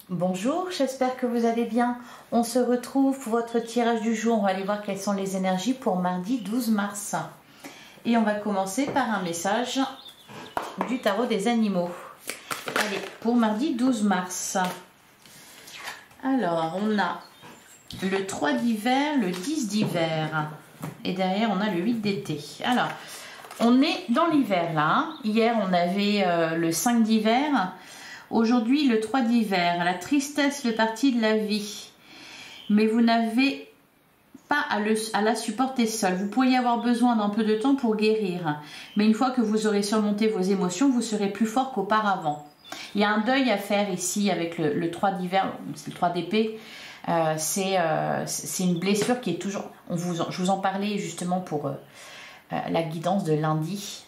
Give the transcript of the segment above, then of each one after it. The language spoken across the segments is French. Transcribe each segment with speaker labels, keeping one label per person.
Speaker 1: Bonjour, j'espère que vous allez bien. On se retrouve pour votre tirage du jour. On va aller voir quelles sont les énergies pour mardi 12 mars. Et on va commencer par un message du tarot des animaux. Allez, pour mardi 12 mars. Alors, on a le 3 d'hiver, le 10 d'hiver. Et derrière, on a le 8 d'été. Alors, on est dans l'hiver là. Hein. Hier, on avait le 5 d'hiver. Aujourd'hui, le 3 d'hiver, la tristesse fait partie de la vie, mais vous n'avez pas à la supporter seul. Vous pourriez avoir besoin d'un peu de temps pour guérir, mais une fois que vous aurez surmonté vos émotions, vous serez plus fort qu'auparavant. Il y a un deuil à faire ici avec le 3 d'hiver, c'est le 3 d'épée. C'est une blessure qui est toujours... je vous en parlais justement pour la guidance de lundi.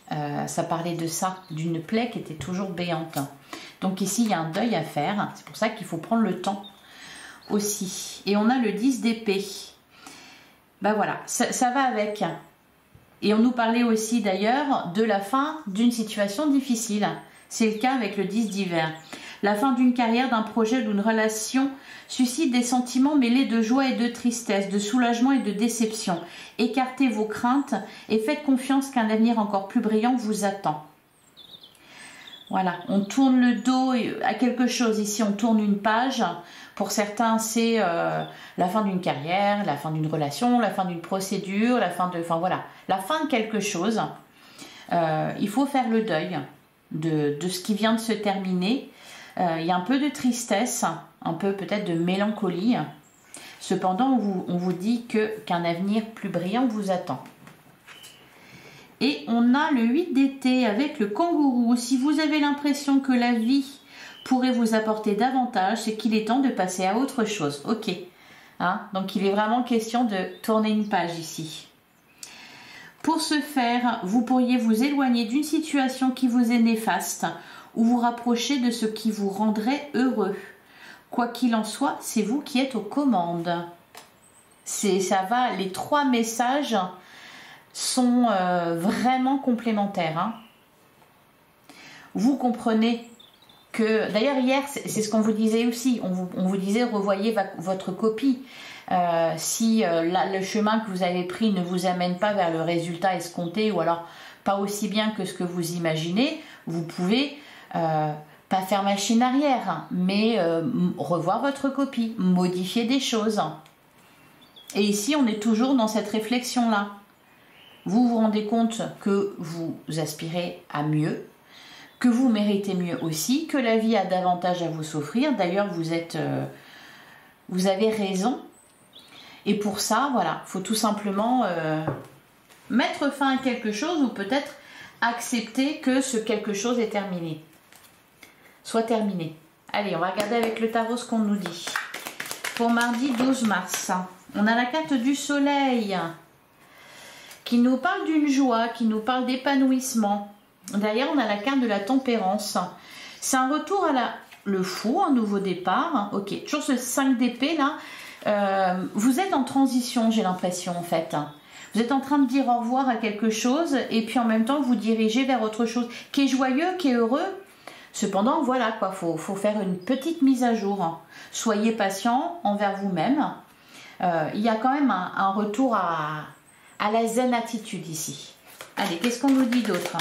Speaker 1: Ça parlait de ça, d'une plaie qui était toujours béante. Donc ici, il y a un deuil à faire. C'est pour ça qu'il faut prendre le temps aussi. Et on a le 10 d'épée. Ben voilà, ça va avec. Et on nous parlait aussi d'ailleurs de la fin d'une situation difficile. C'est le cas avec le 10 d'hiver. La fin d'une carrière, d'un projet, d'une relation suscite des sentiments mêlés de joie et de tristesse, de soulagement et de déception. Écartez vos craintes et faites confiance qu'un avenir encore plus brillant vous attend. Voilà, on tourne le dos à quelque chose. Ici, on tourne une page. Pour certains, c'est la fin d'une carrière, la fin d'une relation, la fin d'une procédure, la fin de quelque chose. Il faut faire le deuil de ce qui vient de se terminer. Il y a un peu de tristesse, un peu peut-être de mélancolie. Cependant, on vous dit qu'un avenir plus brillant vous attend. Et on a le 8 d'été avec le kangourou. Si vous avez l'impression que la vie pourrait vous apporter davantage, c'est qu'il est temps de passer à autre chose. Ok. Hein? Donc il est vraiment question de tourner une page ici. Pour ce faire, vous pourriez vous éloigner d'une situation qui vous est néfaste ou vous rapprocher de ce qui vous rendrait heureux. Quoi qu'il en soit, c'est vous qui êtes aux commandes. Ça va, les trois messages sont vraiment complémentaires. Hein. Vous comprenez que, d'ailleurs hier, c'est ce qu'on vous disait aussi, on vous disait revoyez votre copie. Si le chemin que vous avez pris ne vous amène pas vers le résultat escompté ou alors pas aussi bien que ce que vous imaginez, vous pouvez pas faire machine arrière, mais revoir votre copie, modifier des choses. Et ici, on est toujours dans cette réflexion-là. Vous vous rendez compte que vous aspirez à mieux, que vous méritez mieux aussi, que la vie a davantage à vous s'offrir. D'ailleurs, vous avez raison. Et pour ça, voilà, il faut tout simplement mettre fin à quelque chose ou peut-être accepter que ce quelque chose est terminé. Soit terminé. Allez, on va regarder avec le tarot ce qu'on nous dit. Pour mardi 12 mars, on a la carte du soleil qui nous parle d'une joie, qui nous parle d'épanouissement. Derrière, on a la carte de la tempérance. C'est un retour à le fou, un nouveau départ. Ok, toujours ce 5 d'épée là. Vous êtes en transition, j'ai l'impression en fait. Vous êtes en train de dire au revoir à quelque chose et puis en même temps vous dirigez vers autre chose qui est joyeux, qui est heureux. Cependant, voilà quoi, faut faire une petite mise à jour. Soyez patient envers vous-même. Il y a quand même un retour à la zen attitude ici. Allez, qu'est-ce qu'on nous dit d'autre?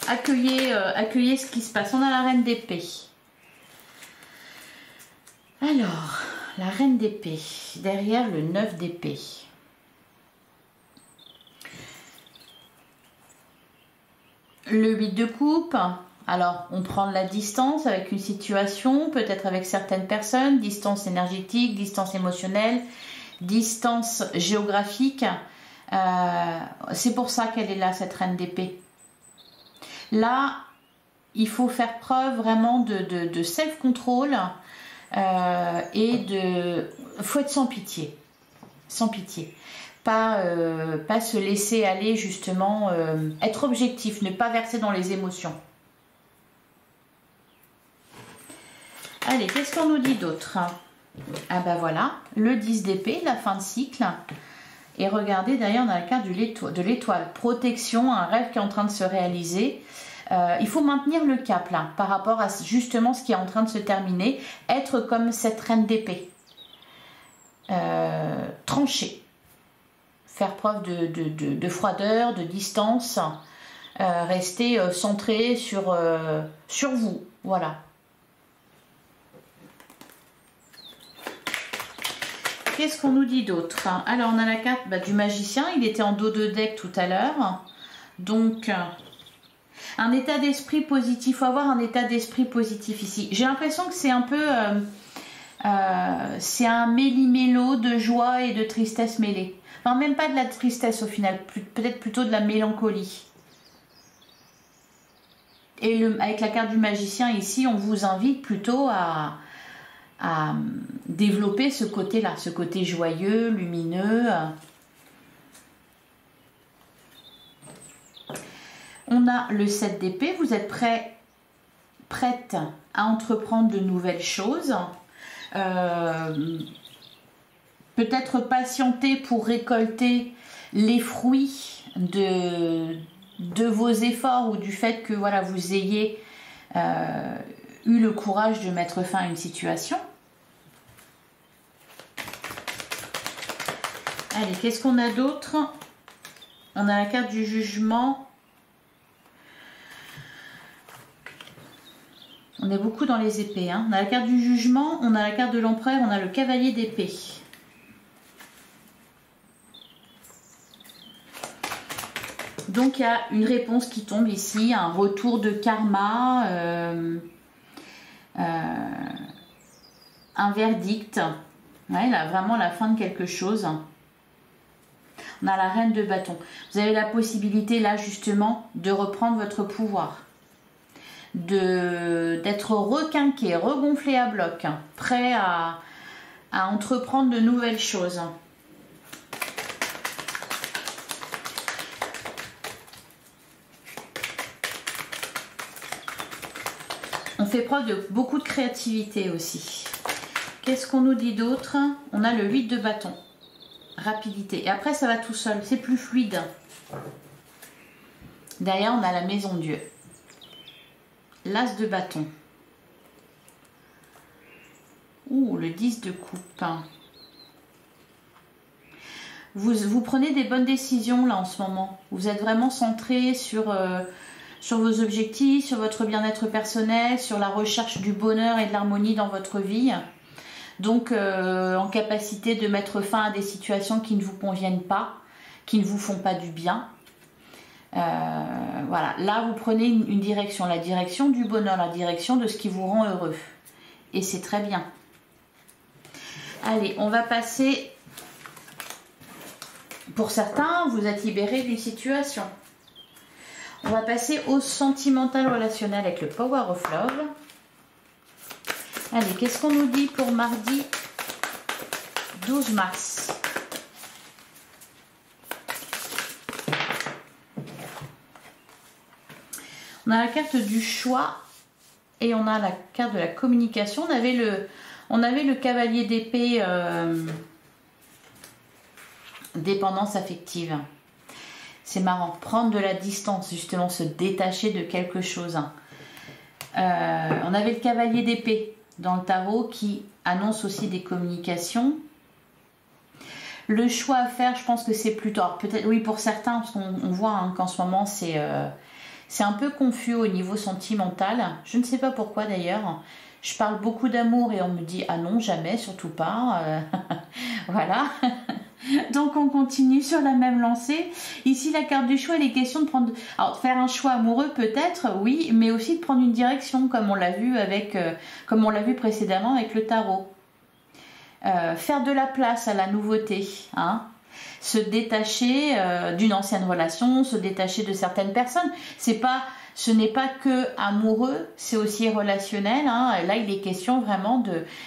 Speaker 1: Accueillez ce qui se passe. On a la reine d'épée. Alors, la reine d'épée, derrière le 9 d'épée. Le 8 de coupe. Alors, on prend de la distance avec une situation, peut-être avec certaines personnes, distance énergétique, distance émotionnelle, distance géographique. C'est pour ça qu'elle est là, cette reine d'épée. Là, il faut faire preuve vraiment de self-control et faut être sans pitié. Sans pitié. Pas se laisser aller justement, être objectif, ne pas verser dans les émotions. Allez, qu'est-ce qu'on nous dit d'autre? Ah ben voilà, le 10 d'épée, la fin de cycle. Et regardez, derrière, on a la carte de l'étoile. Protection, un rêve qui est en train de se réaliser. Il faut maintenir le cap là, par rapport à justement ce qui est en train de se terminer. Être comme cette reine d'épée. Trancher. Faire preuve de froideur, de distance. Rester centré sur vous. Voilà. Qu'est-ce qu'on nous dit d'autre? Alors, on a la carte du magicien. Il était en dos de deck tout à l'heure. Donc, un état d'esprit positif. Il faut avoir un état d'esprit positif ici. J'ai l'impression que c'est un peu... c'est un méli-mélo de joie et de tristesse mêlée. Enfin, même pas de la tristesse au final. Peut-être plutôt de la mélancolie. Et avec la carte du magicien ici, on vous invite plutôt à développer ce côté-là, ce côté joyeux, lumineux. On a le 7 d'épée, vous êtes prête à entreprendre de nouvelles choses. Peut-être patienter pour récolter les fruits de vos efforts ou du fait que voilà, vous ayez eu le courage de mettre fin à une situation. Allez, qu'est-ce qu'on a d'autre? On a la carte du jugement. On est beaucoup dans les épées. Hein. On a la carte du jugement, on a la carte de l'empereur, on a le cavalier d'épée. Donc il y a une réponse qui tombe ici, un retour de karma, un verdict. Ouais, là, vraiment la fin de quelque chose. On a la reine de bâton. Vous avez la possibilité là justement de reprendre votre pouvoir. D'être requinqué, regonflé à bloc, prêt à entreprendre de nouvelles choses. On fait preuve de beaucoup de créativité aussi. Qu'est-ce qu'on nous dit d'autre? On a le 8 de bâton. Rapidité. Et après, ça va tout seul. C'est plus fluide. Derrière, on a la maison Dieu. L'as de bâton. Ouh, le 10 de coupe. Vous prenez des bonnes décisions là en ce moment. Vous êtes vraiment centré sur vos objectifs, sur votre bien-être personnel, sur la recherche du bonheur et de l'harmonie dans votre vie. Donc, en capacité de mettre fin à des situations qui ne vous conviennent pas, qui ne vous font pas du bien. Voilà, là vous prenez une direction, la direction du bonheur, la direction de ce qui vous rend heureux. Et c'est très bien. Allez, on va passer... Pour certains, vous êtes libéré d'une situation. On va passer au sentimental relationnel avec le Power of Love. Allez, qu'est-ce qu'on nous dit pour mardi 12 mars? On a la carte du choix et on a la carte de la communication. On avait le cavalier d'épée dépendance affective. C'est marrant, prendre de la distance, justement, se détacher de quelque chose. On avait le cavalier d'épée dans le tarot qui annonce aussi des communications. Le choix à faire, je pense que c'est plutôt... Peut-être, oui, pour certains, parce qu'on voit hein, qu'en ce moment, c'est un peu confus au niveau sentimental. Je ne sais pas pourquoi d'ailleurs. Je parle beaucoup d'amour et on me dit « Ah non, jamais, surtout pas. » Voilà. Donc on continue sur la même lancée. Ici la carte du choix, il est question de prendre, alors de faire un choix amoureux peut-être, oui, mais aussi de prendre une direction comme on l'a vu comme on l'a vu précédemment avec le tarot. Faire de la place à la nouveauté, hein. Se détacher d'une ancienne relation, se détacher de certaines personnes. Ce n'est pas que amoureux, c'est aussi relationnel. Hein. Là, il est question vraiment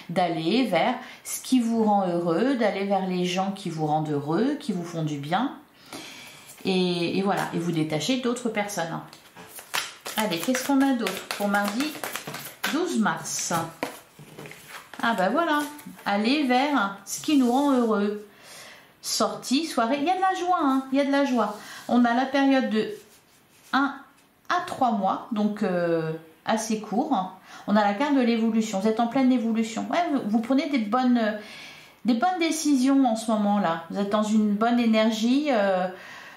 Speaker 1: d'aller vers ce qui vous rend heureux, d'aller vers les gens qui vous rendent heureux, qui vous font du bien. Et voilà, et vous détacher d'autres personnes. Allez, qu'est-ce qu'on a d'autre pour mardi 12 mars? Ah ben voilà, aller vers ce qui nous rend heureux. Sortie, soirée, il y a de la joie, hein, il y a de la joie. On a la période de 1 à 3 mois, donc assez court. On a la carte de l'évolution, vous êtes en pleine évolution. Ouais, vous prenez des bonnes décisions en ce moment-là. Vous êtes dans une bonne énergie.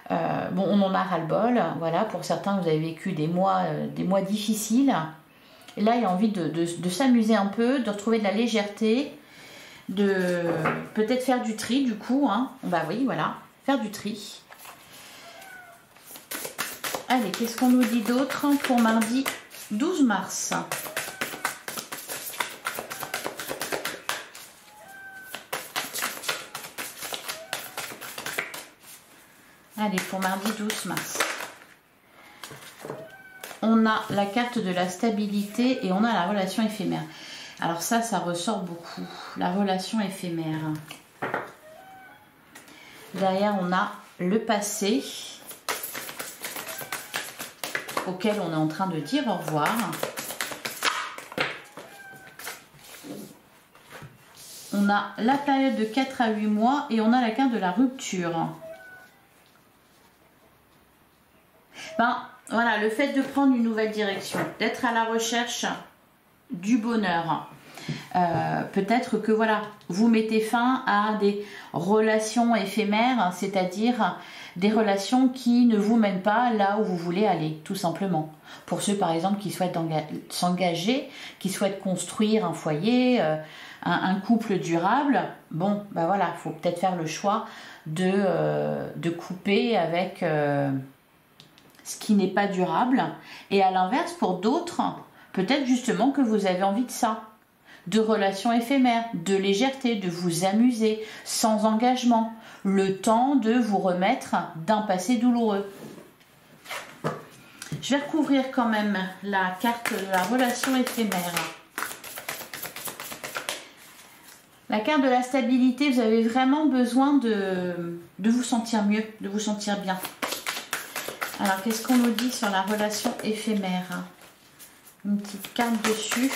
Speaker 1: Bon, on en a ras-le-bol. Voilà, pour certains, vous avez vécu des mois difficiles. Et là, il y a envie de s'amuser un peu, de retrouver de la légèreté, de peut-être faire du tri du coup. Hein. Bah oui, voilà, faire du tri. Allez, qu'est-ce qu'on nous dit d'autre pour mardi 12 mars? Allez, pour mardi 12 mars. On a la carte de la stabilité et on a la relation éphémère. Alors ça ressort beaucoup. La relation éphémère. Derrière, on a le passé auquel on est en train de dire au revoir. On a la période de 4 à 8 mois et on a la carte de la rupture. Ben, voilà, le fait de prendre une nouvelle direction, d'être à la recherche du bonheur. Peut-être que voilà, vous mettez fin à des relations éphémères, c'est-à-dire des relations qui ne vous mènent pas là où vous voulez aller, tout simplement. Pour ceux par exemple qui souhaitent s'engager, qui souhaitent construire un foyer, un couple durable, bon, ben voilà, il faut peut-être faire le choix de couper avec ce qui n'est pas durable. Et à l'inverse, pour d'autres, peut-être justement que vous avez envie de ça. De relations éphémères, de légèreté, de vous amuser, sans engagement, le temps de vous remettre d'un passé douloureux. Je vais recouvrir quand même la carte de la relation éphémère. La carte de la stabilité, vous avez vraiment besoin de vous sentir mieux, de vous sentir bien. Alors, qu'est-ce qu'on nous dit sur la relation éphémère? Une petite carte dessus.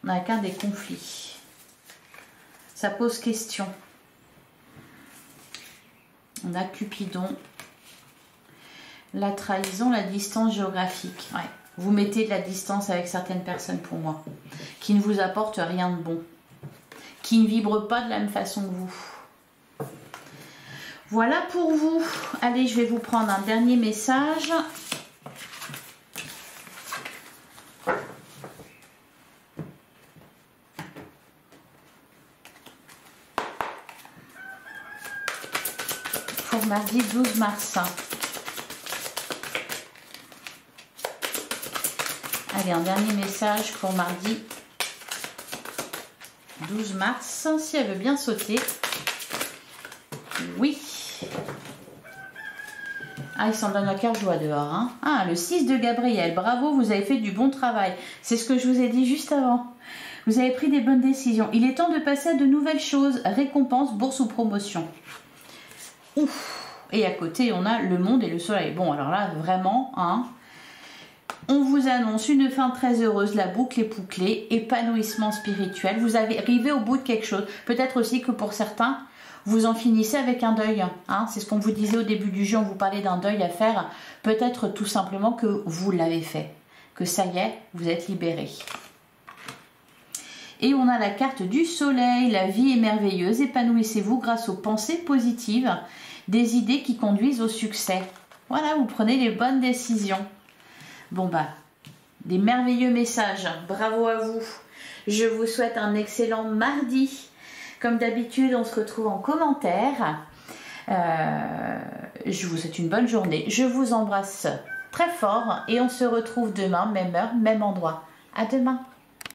Speaker 1: On a la carte des conflits. Ça pose question. On a Cupidon. La trahison, la distance géographique. Ouais. Vous mettez de la distance avec certaines personnes pour moi. Qui ne vous apportent rien de bon. Qui ne vibrent pas de la même façon que vous. Voilà pour vous. Allez, je vais vous prendre un dernier message. Pour mardi 12 mars. Allez, un dernier message pour mardi 12 mars. Si elle veut bien sauter. Oui. Ah, il s'en donne à cœur joie dehors. Hein. Ah, le 6 de Gabriel. Bravo, vous avez fait du bon travail. C'est ce que je vous ai dit juste avant. Vous avez pris des bonnes décisions. Il est temps de passer à de nouvelles choses. Récompense, bourse ou promotion. Ouf. Et à côté, on a le monde et le soleil. Bon, alors là, vraiment, hein, on vous annonce une fin très heureuse. La boucle est bouclée. Épanouissement spirituel. Vous avez arrivé au bout de quelque chose. Peut-être aussi que pour certains, vous en finissez avec un deuil. Hein. C'est ce qu'on vous disait au début du jeu. On vous parlait d'un deuil à faire. Peut-être tout simplement que vous l'avez fait. Que ça y est, vous êtes libéré. Et on a la carte du soleil. La vie est merveilleuse. Épanouissez-vous grâce aux pensées positives. Des idées qui conduisent au succès. Voilà, vous prenez les bonnes décisions. Bon bah, des merveilleux messages. Bravo à vous. Je vous souhaite un excellent mardi. Comme d'habitude, on se retrouve en commentaire. Je vous souhaite une bonne journée. Je vous embrasse très fort et on se retrouve demain, même heure, même endroit. À demain.